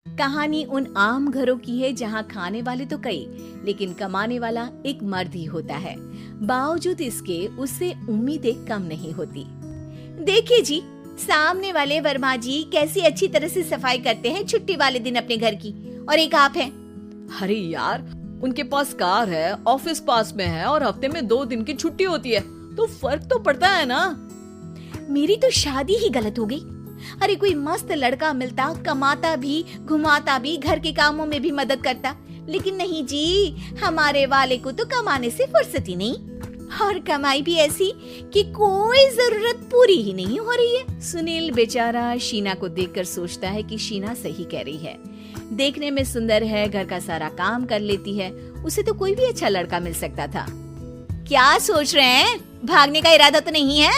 कहानी उन आम घरों की है जहाँ खाने वाले तो कई, लेकिन कमाने वाला एक मर्द ही होता है। बावजूद इसके उससे उम्मीदें कम नहीं होती। देखिए जी, सामने वाले वर्मा जी कैसी अच्छी तरह से सफाई करते हैं छुट्टी वाले दिन अपने घर की, और एक आप हैं। अरे यार, उनके पास कार है, ऑफिस पास में है और हफ्ते में 2 दिन की छुट्टी होती है, तो फर्क तो पड़ता है ना। मेरी तो शादी ही गलत हो गई। अरे कोई मस्त लड़का मिलता, कमाता भी, घुमाता भी, घर के कामों में भी मदद करता, लेकिन नहीं जी, हमारे वाले को तो कमाने से फुर्सत ही नहीं, और कमाई भी ऐसी कि कोई जरूरत पूरी ही नहीं हो रही है। सुनील बेचारा शीना को देखकर सोचता है कि शीना सही कह रही है। देखने में सुंदर है, घर का सारा काम कर लेती है, उसे तो कोई भी अच्छा लड़का मिल सकता था। क्या सोच रहे हैं? भागने का इरादा तो नहीं है?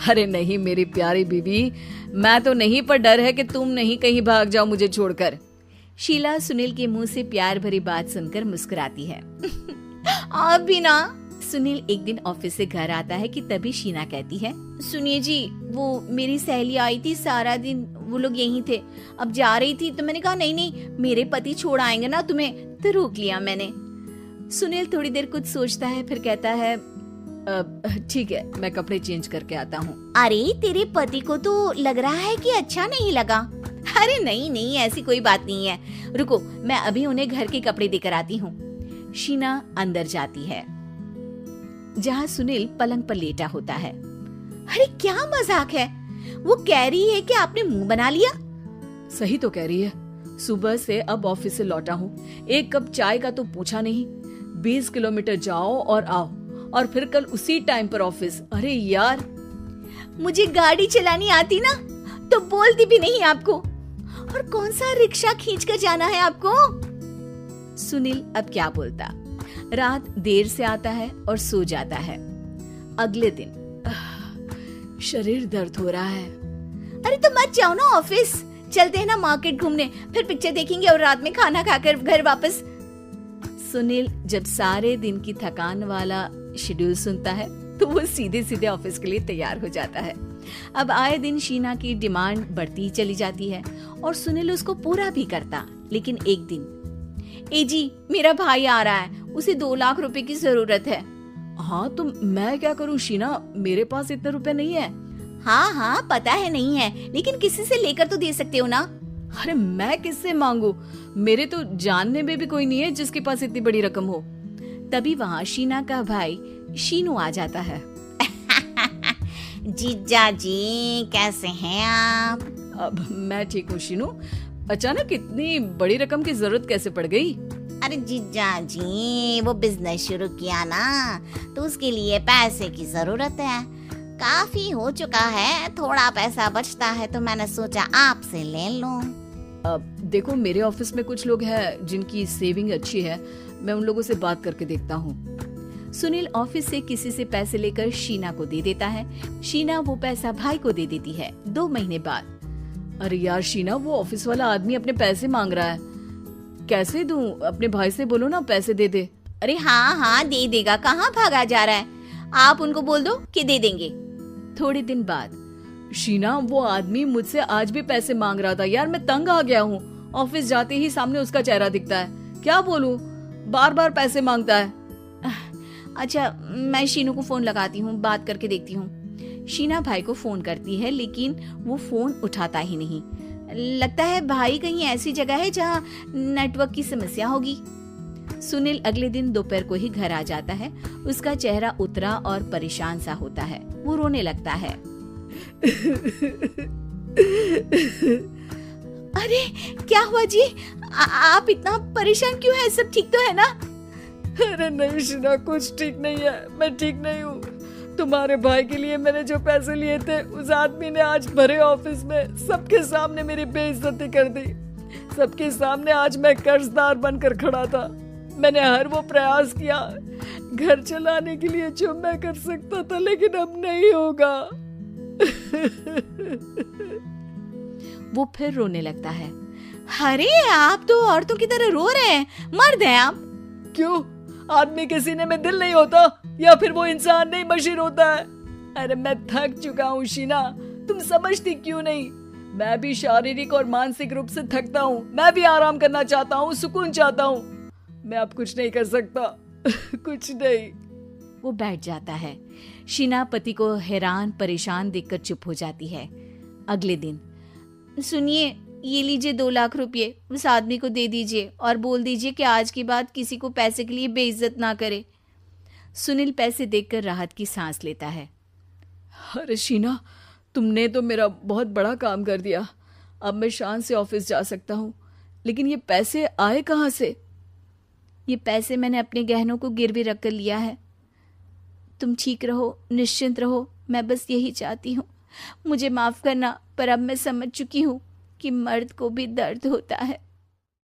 अरे नहीं मेरी प्यारी बीबी, मैं तो नहीं, पर डर है कि तुम नहीं कहीं भाग जाओ मुझे छोड़कर। शीला सुनील के मुंह से प्यार भरी बात सुनकर मुस्कुराती है। आप भी ना। सुनील एक दिन ऑफिस से घर आता है कि तभी शीना कहती है, सुनिए जी, वो मेरी सहेली आई थी, सारा दिन वो लोग यहीं थे, अब जा रही थी तो मैंने कहा नहीं नहीं, मेरे पति छोड़ आएंगे ना तुम्हें, तो रोक लिया मैंने। सुनील थोड़ी देर कुछ सोचता है, फिर कहता है, ठीक है, मैं कपड़े चेंज करके आता हूँ। अरे तेरे पति को तो लग रहा है कि अच्छा नहीं लगा। अरे नहीं नहीं, ऐसी कोई बात नहीं है, रुको मैं अभी उन्हें घर के कपड़े देकर आती हूँ। शीना अंदर जाती है जहाँ सुनील पलंग पर लेटा होता है। अरे क्या मजाक है, वो कह रही है कि आपने मुंह बना लिया। सही तो कह रही है, सुबह से अब ऑफिस से लौटा हूँ, एक कप चाय का तो पूछा नहीं, 20 किलोमीटर जाओ और आओ, और फिर कल उसी टाइम पर ऑफिस। अरे यार, मुझे गाड़ी चलानी आती ना तो बोलती भी नहीं आपको, और कौन सा रिक्शा खींच कर जाना है आपको। सुनील अब क्या बोलता। रात देर से आता है और सो जाता है। अगले दिन शरीर दर्द हो रहा है। अरे तो मत जाओ ना ऑफिस, चलते हैं ना मार्केट घूमने, फिर पिक्चर देखेंगे और रात में खाना खाकर घर वापस। सुनील जब सारे दिन की थकान वाला शेड्यूल सुनता है तो वो सीधे सीधे ऑफिस के लिए तैयार हो जाता है। अब आए दिन शीना की डिमांड बढ़ती ही चली जाती है और सुनील उसको पूरा भी करता, लेकिन एक दिन, ए जी मेरा भाई आ रहा है, उसे 2 लाख रुपए की जरूरत है। हाँ तो मैं क्या करूँ शीना, मेरे पास इतने रुपए नहीं है। हाँ हाँ पता है नहीं है, लेकिन किसी से लेकर तो दे सकते हो ना। अरे मैं किससे मांगू, मेरे तो जानने में भी कोई नहीं है जिसके पास इतनी बड़ी रकम हो। तभी वहाँ शीना का भाई शीनू आ जाता है। जीजा जी कैसे हैं आप? अब मैं ठीक हूँ शीनू, अचानक इतनी बड़ी रकम की जरूरत कैसे पड़ गई? अरे जीजा जी, वो बिजनेस शुरू किया ना, तो उसके लिए पैसे की जरूरत है, काफी हो चुका है, थोड़ा पैसा बचता है तो मैंने सोचा आपसे ले लूं। अब देखो, मेरे ऑफिस में कुछ लोग हैं जिनकी सेविंग अच्छी है, मैं उन लोगों से बात करके देखता हूँ। सुनील ऑफिस से किसी से पैसे लेकर शीना को दे देता है। शीना वो पैसा भाई को दे देती है। 2 महीने बाद, अरे यार शीना, वो ऑफिस वाला आदमी अपने पैसे मांग रहा है, कैसे दूं? अपने भाई से बोलो ना पैसे दे दे। अरे हाँ हाँ दे देगा, कहाँ भागा जा रहा है, आप उनको बोल दो कि दे देंगे। थोड़े दिन बाद, शीना वो आदमी मुझसे आज भी पैसे मांग रहा था यार, मैं तंग आ गया हूँ, ऑफिस जाते ही सामने उसका चेहरा दिखता है, क्या बोलूं, बार बार पैसे मांगता है। अच्छा मैं शीनू को फोन लगाती हूँ, बात करके देखती हूँ। शीना भाई को फोन करती है, लेकिन वो फोन उठाता ही नहीं। लगता है भाई कहीं ऐसी जगह है जहाँ नेटवर्क की समस्या होगी। सुनील अगले दिन दोपहर को ही घर आ जाता है। उसका चेहरा उतरा और परेशान सा होता है, वो रोने लगता है। अरे क्या हुआ जी, आप इतना परेशान क्यों हैं? सब ठीक तो है ना? अरे नहीं शीना, कुछ ठीक नहीं है, मैं ठीक नहीं हूँ। तुम्हारे भाई के लिए मैंने जो पैसे लिए थे, उस आदमी ने आज भरे ऑफिस में सबके सामने मेरी बेइज्जती कर दी। सबके सामने आज मैं कर्जदार बनकर खड़ा था। मैंने हर वो प्रयास किया घर चलाने के लिए जो मैं कर सकता था, लेकिन अब नहीं होगा। वो फिर रोने लगता है। अरे आप तो औरतों की तरह रो रहे हैं, मर्द हैं आप। क्यों, आदमी के सीने में दिल नहीं होता, या फिर वो इंसान नहीं मशीन होता है? अरे मैं थक चुका हूँ शीना, तुम समझती क्यों नहीं? मैं भी शारीरिक और मानसिक रूप से थकता हूँ, मैं भी आराम करना चाहता हूँ, सुकून चाहता हूँ। मैं अब कुछ नहीं कर सकता। कुछ नहीं। वो बैठ जाता है। शीना पति को हैरान परेशान देखकर चुप हो जाती है। अगले दिन, सुनिए, ये लीजिए 2 लाख रुपए, उस आदमी को दे दीजिए और बोल दीजिए कि आज के बाद किसी को पैसे के लिए बेइज्जत ना करे। सुनील पैसे देखकर राहत की सांस लेता है। अरे शीना, तुमने तो मेरा बहुत बड़ा काम कर दिया। अब मैं शान से ऑफिस जा सकता हूँ, लेकिन ये पैसे आए कहाँ से? ये पैसे मैंने अपने गहनों को गिरवी रख कर लिया है। तुम ठीक रहो, निश्चिंत रहो, मैं बस यही चाहती हूँ। मुझे माफ़ करना, पर अब मैं समझ चुकी हूँ कि मर्द को भी दर्द होता है।